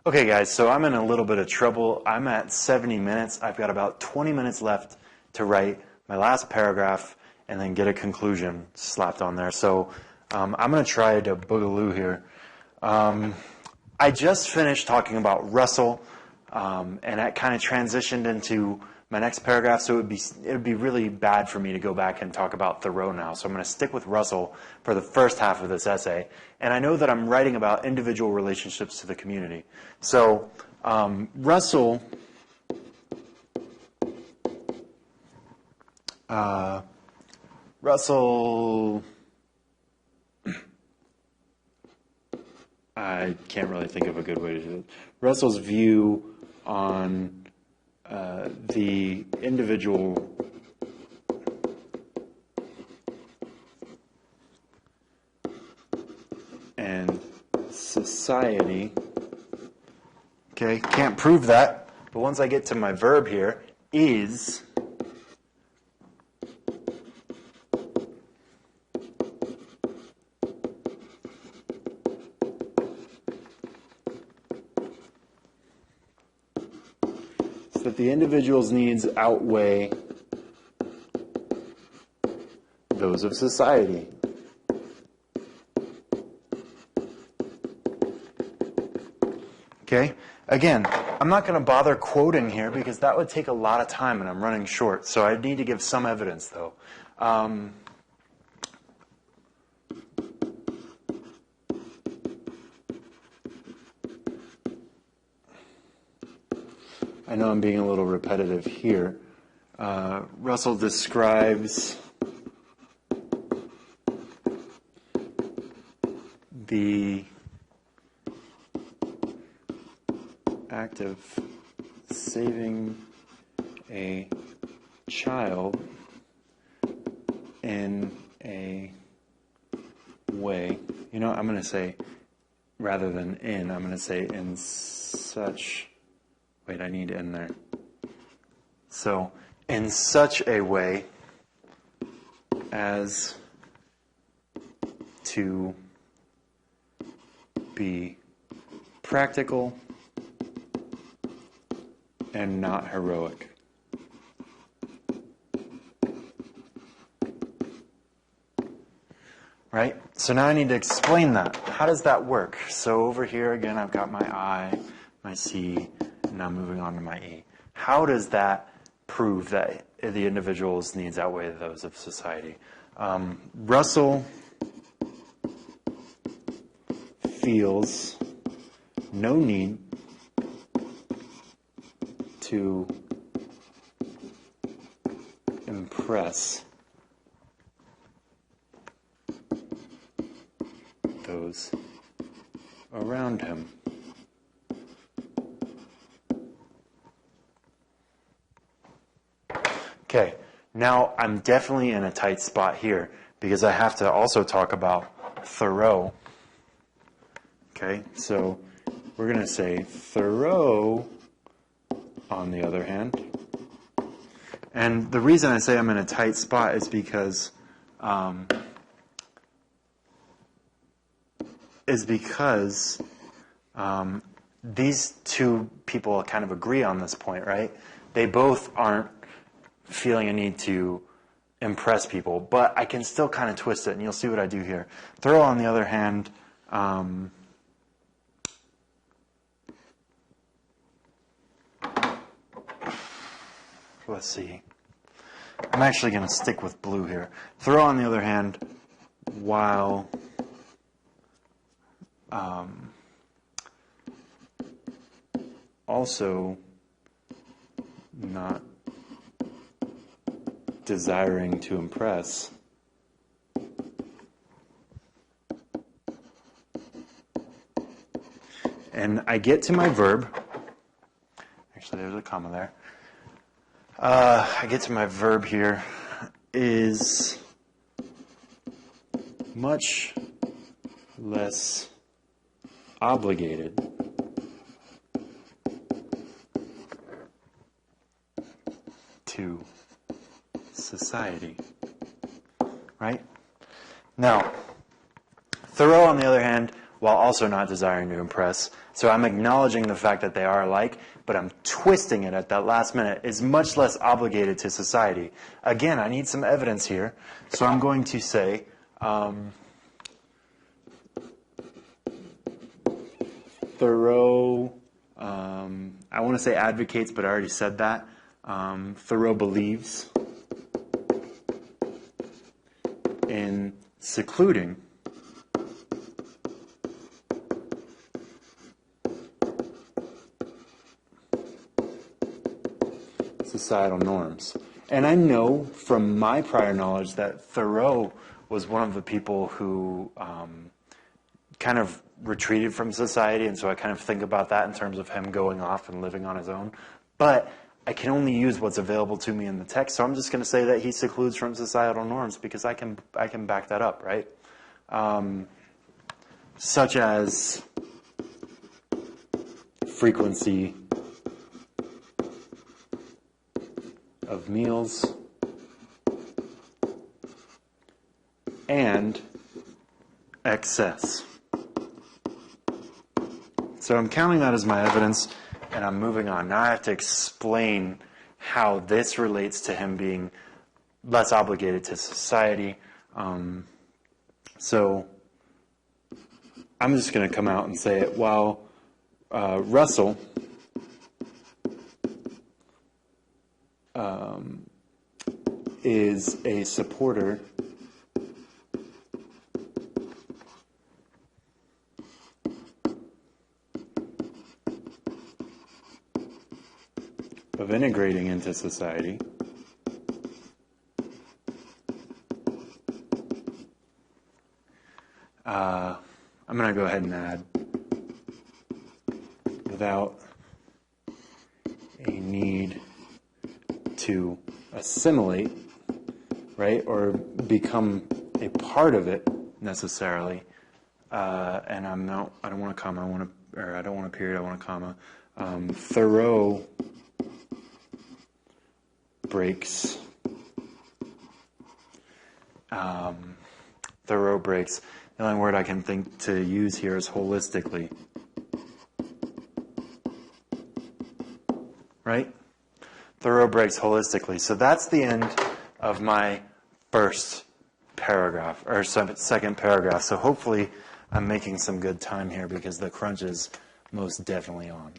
Okay, guys, so I'm in a little bit of trouble. I'm at 70 minutes. I've got about 20 minutes left to write my last paragraph and then get a conclusion slapped on there. So I'm going to try to boogaloo here. I just finished talking about Russell, and that kind of transitioned into my next paragraph, so it would be really bad for me to go back and talk about Thoreau now. So I'm going to stick with Russell for the first half of this essay. And I know that I'm writing about individual relationships to the community. So Russell I can't really think of a good way to do it. Russell's view on the individual and society. Okay, can't prove that, but once I get to my verb here, is that the individual's needs outweigh those of society. Okay? Again, I'm not going to bother quoting here because that would take a lot of time and I'm running short. So I need to give some evidence, though. I know I'm being a little repetitive here. Russell describes the act of saving a child in a way. You know, I'm going to say, rather than in, I'm going to say in such. Wait, I need in there. So, in such a way as to be practical and not heroic. Right? So now I need to explain that. How does that work? So over here again, I've got my I, my C, and now moving on to my E. How does that prove that the individual's needs outweigh those of society? Russell feels no need to impress those around him. Okay, now I'm definitely in a tight spot here because I have to also talk about Thoreau. Okay, so we're going to say Thoreau, on the other hand. And the reason I say I'm in a tight spot is because these two people kind of agree on this point, right? They both aren't feeling a need to impress people, but I can still kind of twist it, and you'll see what I do here. Thoreau, on the other hand, let's see. I'm actually going to stick with blue here. Thoreau, on the other hand, while also not desiring to impress, and I get to my verb. Actually, there's a comma there. I get to my verb here, is much less obligated to society. Right? Now, Thoreau, on the other hand, while also not desiring to impress. So I'm acknowledging the fact that they are alike, but I'm twisting it at that last minute, is much less obligated to society. Again, I need some evidence here. So I'm going to say, Thoreau, I want to say advocates, but I already said that. Thoreau believes in secluding societal norms. And I know from my prior knowledge that Thoreau was one of the people who kind of retreated from society, and so I kind of think about that in terms of him going off and living on his own. But I can only use what's available to me in the text, so I'm just going to say that he secludes from societal norms because I can back that up, right? Such as frequency of meals and excess. So I'm counting that as my evidence, and I'm moving on. Now I have to explain how this relates to him being less obligated to society. So I'm just going to come out and say it. While Russell is a supporter of integrating into society, I'm going to go ahead and add without a need to assimilate, right, or become a part of it necessarily. And I don't want a comma. I don't want a period. I want a comma. Thoreau breaks. Thoreau breaks. The only word I can think to use here is holistically. Right? Thoreau breaks holistically. So that's the end of my first paragraph, or second paragraph. So hopefully I'm making some good time here because the crunch is most definitely on.